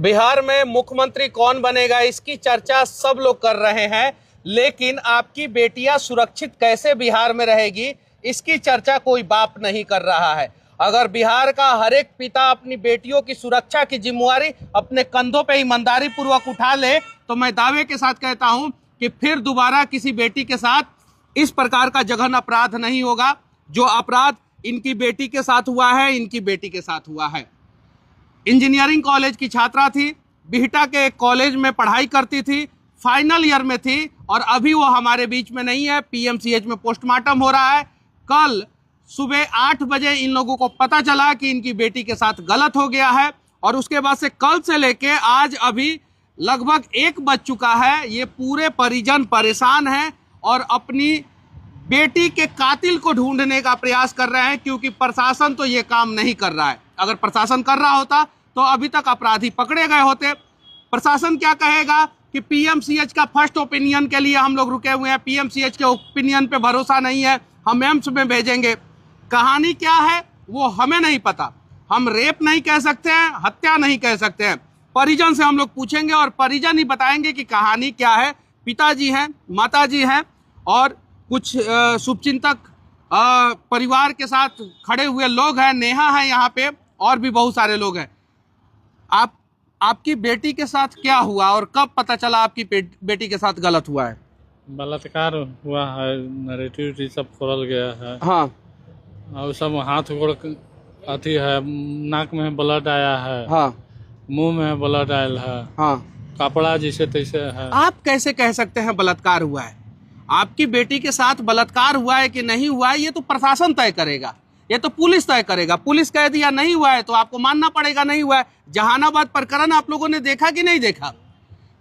बिहार में मुख्यमंत्री कौन बनेगा इसकी चर्चा सब लोग कर रहे हैं, लेकिन आपकी बेटियां सुरक्षित कैसे बिहार में रहेगी इसकी चर्चा कोई बाप नहीं कर रहा है। अगर बिहार का हर एक पिता अपनी बेटियों की सुरक्षा की जिम्मेवारी अपने कंधों पे ईमानदारी पूर्वक उठा ले तो मैं दावे के साथ कहता हूं कि फिर दोबारा किसी बेटी के साथ इस प्रकार का जघन्य अपराध नहीं होगा। जो अपराध इनकी बेटी के साथ हुआ है, इनकी बेटी के साथ हुआ है। इंजीनियरिंग कॉलेज की छात्रा थी, बिहटा के एक कॉलेज में पढ़ाई करती थी, फाइनल ईयर में थी और अभी वो हमारे बीच में नहीं है। पीएमसीएच में पोस्टमार्टम हो रहा है। कल सुबह 8 बजे इन लोगों को पता चला कि इनकी बेटी के साथ गलत हो गया है और उसके बाद से कल से लेके आज अभी लगभग 1 बज चुका है। ये पूरे परिजन परेशान हैं और अपनी बेटी के कातिल को ढूंढने का प्रयास कर रहे हैं, क्योंकि प्रशासन तो ये काम नहीं कर रहा है। अगर प्रशासन कर रहा होता तो अभी तक अपराधी पकड़े गए होते। प्रशासन क्या कहेगा कि पीएमसीएच का फर्स्ट ओपिनियन के लिए हम लोग रुके हुए हैं, पीएमसीएच के ओपिनियन पे भरोसा नहीं है, हम एम्स में भेजेंगे। कहानी क्या है वो हमें नहीं पता। हम रेप नहीं कह सकते हैं, हत्या नहीं कह सकते हैं। परिजन से हम लोग पूछेंगे और परिजन ही बताएंगे कि कहानी क्या है। पिताजी हैं, माताजी हैं और कुछ शुभचिंतक परिवार के साथ खड़े हुए लोग हैं। नेहा है यहाँ पे और भी बहुत सारे लोग हैं। आपकी बेटी के साथ क्या हुआ और कब पता चला आपकी बेटी के साथ गलत हुआ है? बलात्कार हुआ है, नरेटिव सब खोल गया है। हाँ, और सब हाथ गोड़ अथी है, नाक में ब्लड आया है। हाँ, मुंह में ब्लड आयल है। हाँ, कपड़ा जैसे तैसे है। आप कैसे कह सकते हैं बलात्कार हुआ है? आपकी बेटी के साथ बलात्कार हुआ है कि नहीं हुआ है ये तो प्रशासन तय करेगा, ये तो पुलिस तय करेगा। पुलिस कह दिया नहीं हुआ है तो आपको मानना पड़ेगा नहीं हुआ है। जहानाबाद प्रकरण आप लोगों ने देखा कि नहीं देखा?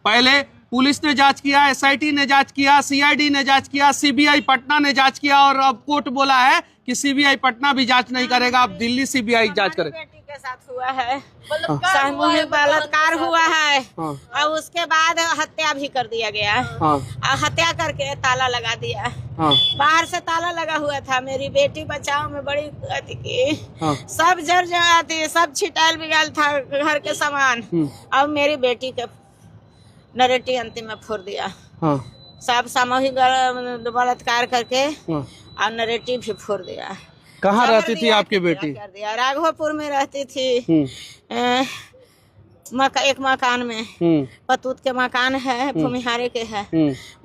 पहले पुलिस ने जांच किया, एसआईटी ने जांच किया, सीआईडी ने जांच किया, सीबीआई पटना ने जांच किया और अब कोर्ट बोला है कि सीबीआई पटना भी जांच नहीं करेगा, अब दिल्ली सीबीआई जांच करेगा। बेटी के साथ हुआ है, सामूहिक बलात्कार हुआ है और उसके बाद हत्या भी कर दिया गया है। हत्या करके ताला लगा दिया। बाहर से ताला लगा हुआ था। मेरी बेटी बचाव में बड़ी अति की, सब जर जाती, सब छिटाल बिगाल था घर के सामान। अब मेरी बेटी के नरेटी अंतिम में फोड़ दिया। सब सामूहिक बलात्कार करके और नरेटी भी फोड़ दिया। कहाँ रहती थी आपकी बेटी? कर दिया। राघोपुर में रहती थी, एक मकान में, पतूत के मकान है, भूमिहारे के है,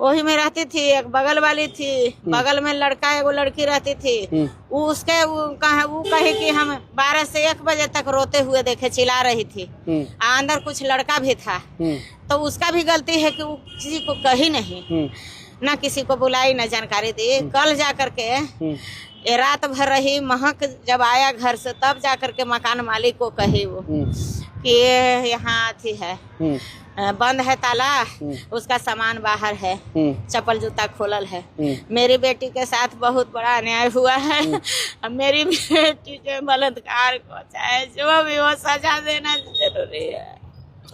वही में रहती थी। एक बगल वाली थी, बगल में लड़का एगो लड़की रहती थी। वो कहे कि हम 12 से 1 बजे तक रोते हुए देखे, चिल्ला रही थी। अंदर कुछ लड़का भी था, तो उसका भी गलती है कि वो किसी को कही नहीं, ना किसी को बुलाई, ना जानकारी दी। कल जा करके ये रात भर रही, महक जब आया घर से तब जा करके मकान मालिक को कही वो कि यहाँ थी है, बंद है ताला, उसका सामान बाहर है, चप्पल जूता खोलल है। मेरी बेटी के साथ बहुत बड़ा अन्याय हुआ है। मेरी बेटी के बलात्कार को चाहे जो भी हो सजा देना जरूरी है।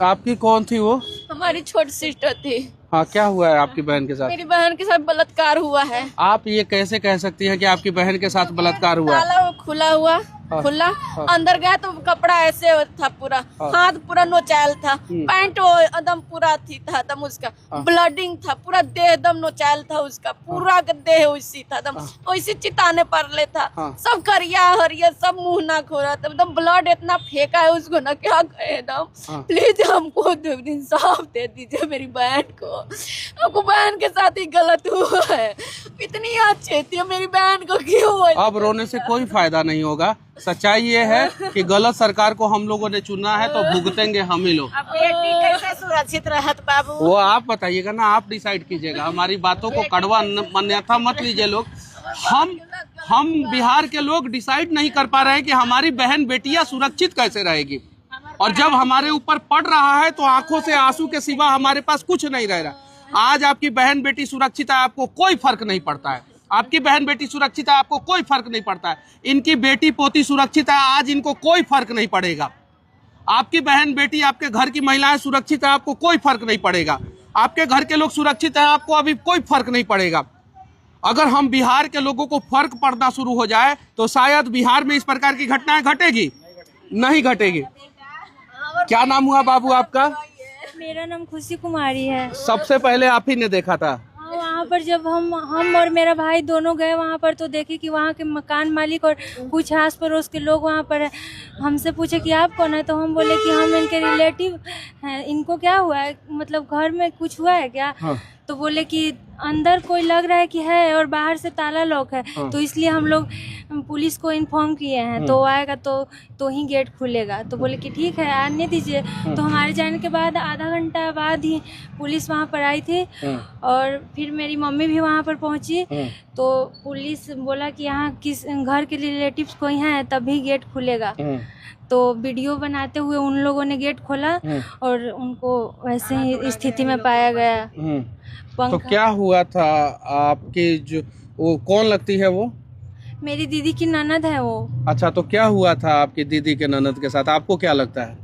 आपकी कौन थी वो? हमारी छोटी सिस्टर थी। हाँ, क्या हुआ है आपकी बहन के साथ? मेरी बहन के साथ बलात्कार हुआ है। आप ये कैसे कह सकती हैं कि आपकी बहन के साथ बलात्कार हुआ है? ताला खुला हुआ, खुला, अंदर गया तो कपड़ा ऐसे था, पूरा हाथ पूरा नोचायल था, पैंट एकदम पूरा थी था, एकदम उसका ब्लडिंग था, पूरा देह एकदम नोचायल था, उसका पूरा देह वैसी था, एकदम वैसे चिताने पर ले था, सब करिया हरिया, सब मुंह ना खोला था, एकदम ब्लड इतना फेंका है उसको ना, क्या कहे एकदम। प्लीज हमको इंसाफ दे दीजिए मेरी बहन को। आपको बहन के साथ ही गलत हुआ है। इतनी अच्छी थी मेरी बहन को, क्यों? अब रोने से कोई फायदा नहीं होगा। सच्चाई ये है कि गलत सरकार को हम लोगों ने चुना है तो भुगतेंगे हम ही लोग। बेटी कैसे सुरक्षित रहत बाबू? वो आप बताइएगा ना, आप डिसाइड कीजिएगा। हमारी बातों को कड़वा मान्यता मत लीजिए लोग। हम बिहार के लोग डिसाइड नहीं कर पा रहे हैं कि हमारी बहन बेटियां सुरक्षित कैसे रहेगी। और जब हमारे ऊपर पड़ रहा है तो आंखों से आंसू के सिवा हमारे पास कुछ नहीं रह रहा। आज आपकी बहन बेटी सुरक्षित है, आपको कोई फर्क नहीं पड़ता है। आपकी बहन बेटी सुरक्षित है, आपको कोई फर्क नहीं पड़ता है। इनकी बेटी पोती सुरक्षित है, आज इनको कोई फर्क नहीं पड़ेगा। आपकी बहन बेटी, आपके घर की महिलाएं सुरक्षित है, आपको कोई फर्क नहीं पड़ेगा। आपके घर के लोग सुरक्षित है, आपको अभी कोई फर्क नहीं पड़ेगा। अगर हम बिहार के लोगों को फर्क पड़ना शुरू हो जाए तो शायद बिहार में इस प्रकार की घटनाएं घटेगी नहीं घटेगी। क्या नाम हुआ बाबू आपका? मेरा नाम खुशी कुमारी है। सबसे पहले आप ही ने देखा था? वहाँ पर जब हम और मेरा भाई दोनों गए वहाँ पर तो देखे कि वहाँ के मकान मालिक और कुछ आस पड़ोस के लोग वहाँ पर है। हमसे पूछे कि आप कौन है, तो हम बोले कि हम इनके रिलेटिव हैं। इनको क्या हुआ है, मतलब घर में कुछ हुआ है क्या? हाँ। तो बोले कि अंदर कोई लग रहा है कि है और बाहर से ताला लॉक है। हाँ। तो इसलिए हम लोग पुलिस को इन्फॉर्म किए हैं, तो आएगा तो ही गेट खुलेगा। तो बोले कि ठीक है आने दीजिए। तो हमारे जाने के बाद आधा घंटा बाद ही पुलिस वहाँ पर आई थी और फिर मेरी मम्मी भी वहाँ पर पहुँची। तो पुलिस बोला कि यहाँ किस घर के रिलेटिव्स कोई हैं तभी गेट खुलेगा। तो वीडियो बनाते हुए उन लोगों ने गेट खोला और उनको वैसे ही स्थिति में पाया गया। तो क्या हुआ था आपकी जो वो कौन लगती है वो? मेरी दीदी की ननद है वो। अच्छा, तो क्या हुआ था आपकी दीदी के ननद के साथ, आपको क्या लगता है?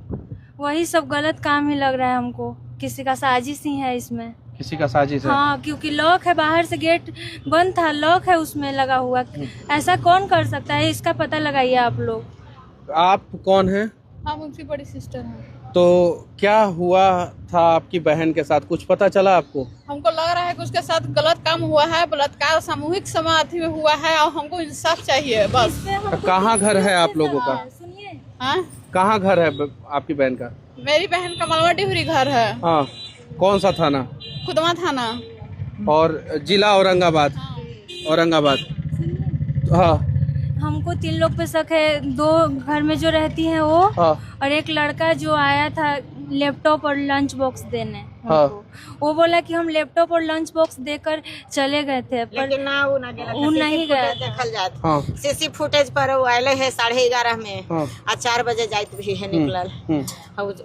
वही सब गलत काम ही लग रहा है हमको, किसी का साजिश ही है इसमें। किसी का साजिश है? हाँ, क्योंकि लॉक है, बाहर से गेट बंद था, लॉक है उसमें लगा हुआ। ऐसा कौन कर सकता है, इसका पता लगाइए आप लोग। आप कौन हैं? हम उनकी बड़ी सिस्टर हैं। तो क्या हुआ था आपकी बहन के साथ, कुछ पता चला आपको? हमको लग रहा है कि उसके साथ गलत काम हुआ है, बलात्कार सामूहिक समाधि में हुआ है और हमको इंसाफ चाहिए बस। कहाँ घर है आप लोगों का? सुनिए, हाँ, कहाँ घर है आपकी बहन का? मेरी बहन का मलवा डिहरी घर है। हाँ, कौन सा थाना? खुदवा थाना। और जिला औरंगाबाद? औरंगाबाद। हाँ। हमको 3 लोग पे शक है। 2 घर में जो रहती हैं वो, हाँ। और एक लड़का जो आया था लैपटॉप और लंच बॉक्स देने हमको। हाँ। वो बोला कि हम लैपटॉप और लंच बॉक्स देकर चले गए थे, पर वो नहीं गया। देखल जात हाँ। सीसी फुटेज पर वो आये है 11:30 में। हाँ। आ 4 बजे जाइत भी है निकलल।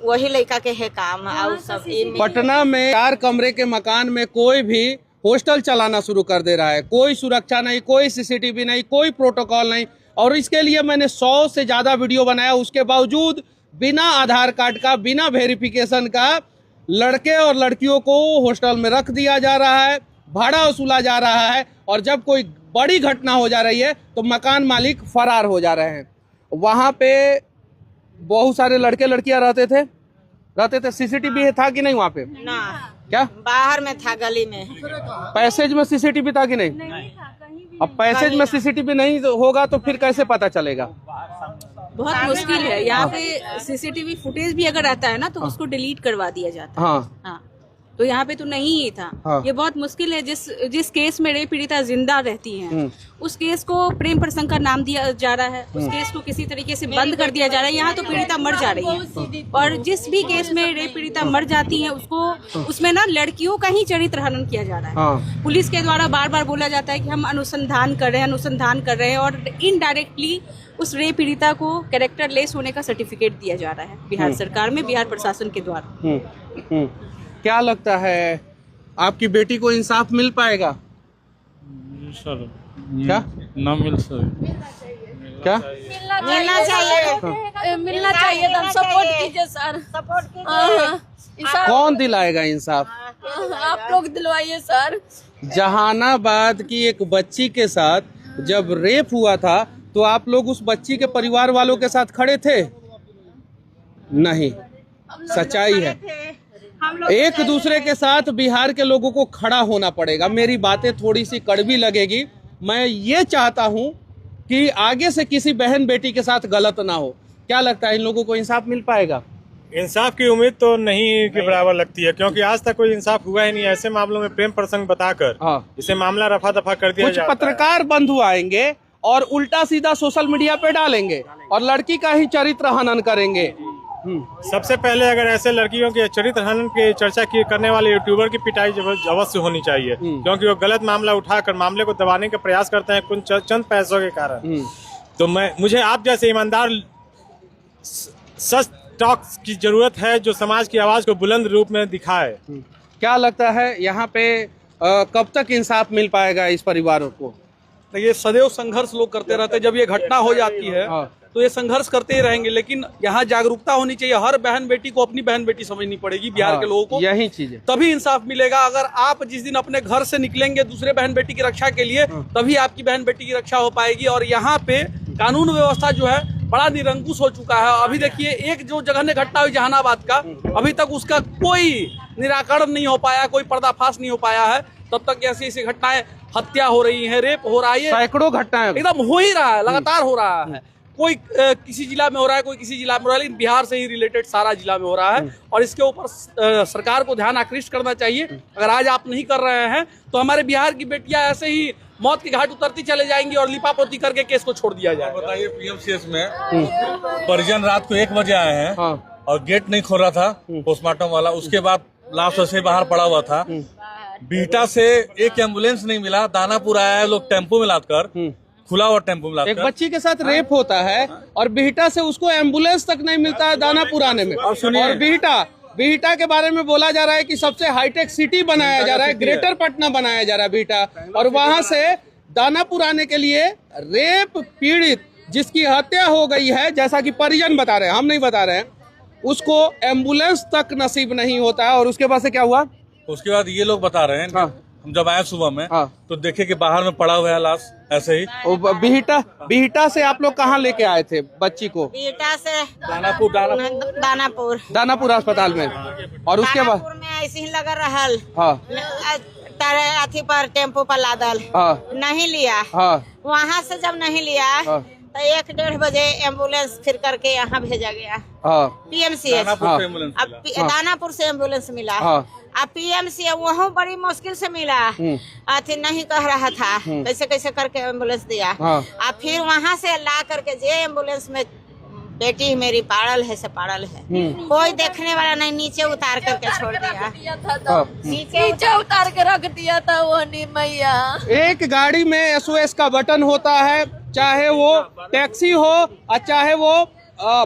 वही लड़का के है काम। और सब पटना में 4 कमरे के मकान में कोई भी हॉस्टल चलाना शुरू कर दे रहा है। कोई सुरक्षा नहीं, कोई सीसीटीवी नहीं, कोई प्रोटोकॉल नहीं। और इसके लिए मैंने 100 से ज्यादा वीडियो बनाया, उसके बावजूद बिना आधार कार्ड का, बिना वेरिफिकेशन का लड़के और लड़कियों को हॉस्टल में रख दिया जा रहा है, भाड़ा वसूला जा रहा है। और जब कोई बड़ी घटना हो जा रही है तो मकान मालिक फरार हो जा रहे हैं। वहाँ पे बहुत सारे लड़के लड़कियां रहते थे। सीसीटीवी था कि नहीं वहाँ पे? ना, क्या बाहर में था, गली में। पैसेज में सीसीटीवी था कि नहीं? अब पैसेज में सीसीटीवी नहीं होगा तो फिर कैसे पता चलेगा? बहुत मुश्किल है। यहाँ पे सीसीटीवी फुटेज भी अगर आता है ना तो उसको डिलीट करवा दिया जाता है। हाँ, तो यहाँ पे तो नहीं ही था। हाँ। ये बहुत मुश्किल है। जिस केस में रेप पीड़िता जिंदा रहती हैं, उस केस को प्रेम प्रसंग का नाम दिया जा रहा है, उस केस को किसी तरीके से बंद कर दिया जा रहा है। यहाँ तो पीड़िता मर जा रही है, और जिस भी केस में रेप पीड़िता मर जाती है उसमें ना लड़कियों का ही चरित्र हनन किया जा रहा है। हाँ। पुलिस के द्वारा बार बार बोला जाता है कि हम अनुसंधान कर रहे हैं, और इनडायरेक्टली उस रेप पीड़िता को कैरेक्टर लेस होने का सर्टिफिकेट दिया जा रहा है बिहार सरकार में, बिहार प्रशासन के द्वारा। क्या लगता है आपकी बेटी को इंसाफ मिल पाएगा? सर क्या ना मिल सर? क्या मिलना चाहिए। मिलना चाहिए। तो सपोर्ट कीजिए सर, सपोर्ट कीजिए। कौन दिलाएगा इंसाफ? आप लोग दिलवाइए सर। जहानाबाद की एक बच्ची के साथ जब रेप हुआ था तो आप लोग उस बच्ची के परिवार वालों के साथ खड़े थे? नहीं, सच्चाई है। एक दूसरे के साथ बिहार के लोगों को खड़ा होना पड़ेगा। मेरी बातें थोड़ी सी कड़वी लगेगी, मैं ये चाहता हूं कि आगे से किसी बहन बेटी के साथ गलत ना हो। क्या लगता है इन लोगों को इंसाफ मिल पाएगा? इंसाफ की उम्मीद तो नहीं के बराबर लगती है, क्योंकि आज तक कोई इंसाफ हुआ ही नहीं। ऐसे मामलों में प्रेम प्रसंग बताकर इसे मामला रफा दफा कर दिया जाता है। कुछ पत्रकार बंधु आएंगे और उल्टा सीधा सोशल मीडिया पे डालेंगे और लड़की का ही चरित्र हनन करेंगे। सबसे पहले अगर ऐसे लड़कियों के चरित्र हनन की चर्चा करने वाले यूट्यूबर की पिटाई अवश्य होनी चाहिए, क्योंकि वो गलत मामला उठाकर मामले को दबाने का प्रयास करते हैं कुछ चंद पैसों के कारण। तो मुझे आप जैसे ईमानदार सच टॉक की जरूरत है, जो समाज की आवाज को बुलंद रूप में दिखाए। क्या लगता है यहाँ पे कब तक इंसाफ मिल पाएगा इस परिवारों को? ये सदैव संघर्ष लोग करते रहते हैं। जब ये घटना हो जाती है तो ये संघर्ष करते ही रहेंगे, लेकिन यहाँ जागरूकता होनी चाहिए। हर बहन बेटी को अपनी बहन बेटी समझनी पड़ेगी, बिहार के लोगों को। यही चीज है, तभी इंसाफ मिलेगा। अगर आप जिस दिन अपने घर से निकलेंगे दूसरे बहन बेटी की रक्षा के लिए, तभी आपकी बहन बेटी की रक्षा हो पाएगी। और यहाँ पे कानून व्यवस्था जो है बड़ा निरंकुश हो चुका है। अभी देखिए एक जो जघन्य घटना हुई जहानाबाद का, अभी तक उसका कोई निराकरण नहीं हो पाया, कोई पर्दाफाश नहीं हो पाया है। तब तक ऐसी ऐसी घटनाएं, हत्या हो रही है, रेप हो रहा है, सैकड़ों घटनाएं एकदम हो ही रहा है, लगातार हो रहा है। कोई किसी जिला में हो रहा है, कोई किसी जिला में हो रहा है, लेकिन बिहार से ही रिलेटेड सारा जिला में हो रहा है। और इसके ऊपर सरकार को ध्यान आकृष्ट करना चाहिए। अगर आज आप नहीं कर रहे हैं तो हमारे बिहार की बेटियां ऐसे ही मौत के घाट उतरती चले जाएंगी और लिपापोती करके केस को छोड़ दिया जाएगा। बताइए, पीएमसीएच में परिजन रात को 1 बजे आए हैं और गेट नहीं खोल रहा था पोस्टमार्टम वाला, उसके बाद लाश वैसे बाहर पड़ा हुआ था। बिहटा से एक एम्बुलेंस नहीं मिला, दानापुर आया है लोग टेम्पो में लादकर, खुला हुआ टेम्पो में लादकर। एक बच्ची के साथ रेप होता है और बिहटा से उसको एम्बुलेंस तक नहीं मिलता है दानापुर आने में। और बिहटा के बारे में बोला जा रहा है कि सबसे हाईटेक सिटी बनाया जा रहा है, ग्रेटर पटना बनाया जा रहा है बिहटा, और वहां से दानापुर आने के लिए रेप पीड़ित जिसकी हत्या हो गई है, जैसा कि परिजन बता रहे हैं, हम नहीं बता रहे हैं, उसको एम्बुलेंस तक नसीब नहीं होता है। और उसके बाद से क्या हुआ? उसके बाद ये लोग बता रहे हैं हम जब आए सुबह में तो देखे कि बाहर में पड़ा हुआ है लाश ऐसे ही। बिहटा से आप लोग कहाँ लेके आए थे बच्ची को? बिहटा से दानापुर अस्पताल में। और उसके बाद दानापुर में ऐसे ही लगा रहल, तारे अथी पर टेम्पो पर लादल, नहीं लिया। वहाँ से जब नहीं लिया तो 1-1:30 बजे एम्बुलेंस फिर करके यहाँ भेजा गया पीएमसीएच। दानापुर से एम्बुलेंस मिला। अब पीएमसीएच वहाँ बड़ी मुश्किल से मिला, अथी नहीं कह रहा था, कैसे कैसे करके एम्बुलेंस दिया। अब फिर वहाँ से ला करके जे एम्बुलेंस में बेटी मेरी पागल है से पागल है, कोई देखने वाला नहीं, नीचे उतार करके छोड़ दिया, नीचे उतार के रख दिया था वो मैया। एक गाड़ी में एसओएस का बटन होता है, चाहे वो टैक्सी हो और चाहे वो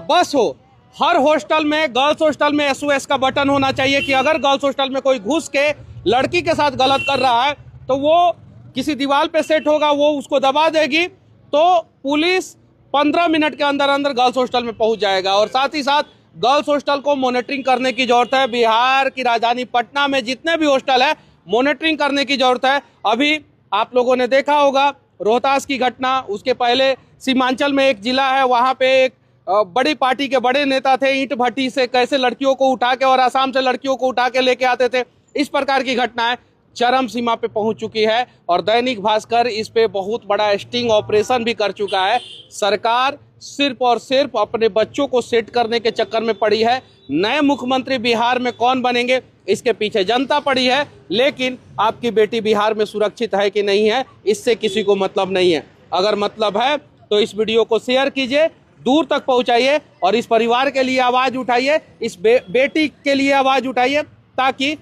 बस हो। हर हॉस्टल में, गर्ल्स हॉस्टल में एसओएस का बटन होना चाहिए कि अगर गर्ल्स हॉस्टल में कोई घुस के लड़की के साथ गलत कर रहा है तो वो किसी दीवार पे सेट होगा, वो उसको दबा देगी तो पुलिस 15 मिनट के अंदर अंदर गर्ल्स हॉस्टल में पहुंच जाएगा। और साथ ही साथ गर्ल्स हॉस्टल को मॉनिटरिंग करने की जरूरत है। बिहार की राजधानी पटना में जितने भी हॉस्टल है मॉनिटरिंग करने की जरूरत है। अभी आप लोगों ने देखा होगा रोहतास की घटना, उसके पहले सीमांचल में एक जिला है, वहां पे एक बड़ी पार्टी के बड़े नेता थे, ईंट भट्टी से कैसे लड़कियों को उठा के और आसाम से लड़कियों को उठा के लेके आते थे। इस प्रकार की घटनाएं चरम सीमा पे पहुंच चुकी है और दैनिक भास्कर इस पे बहुत बड़ा स्टिंग ऑपरेशन भी कर चुका है। सरकार सिर्फ और सिर्फ अपने बच्चों को सेट करने के चक्कर में पड़ी है। नए मुख्यमंत्री बिहार में कौन बनेंगे इसके पीछे जनता पड़ी है, लेकिन आपकी बेटी बिहार में सुरक्षित है कि नहीं है इससे किसी को मतलब नहीं है। अगर मतलब है तो इस वीडियो को शेयर कीजिए, दूर तक पहुंचाइए और इस परिवार के लिए आवाज उठाइए, इस बेटी के लिए आवाज उठाइए ताकि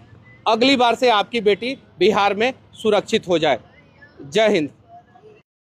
अगली बार से आपकी बेटी बिहार में सुरक्षित हो जाए। जय हिंद।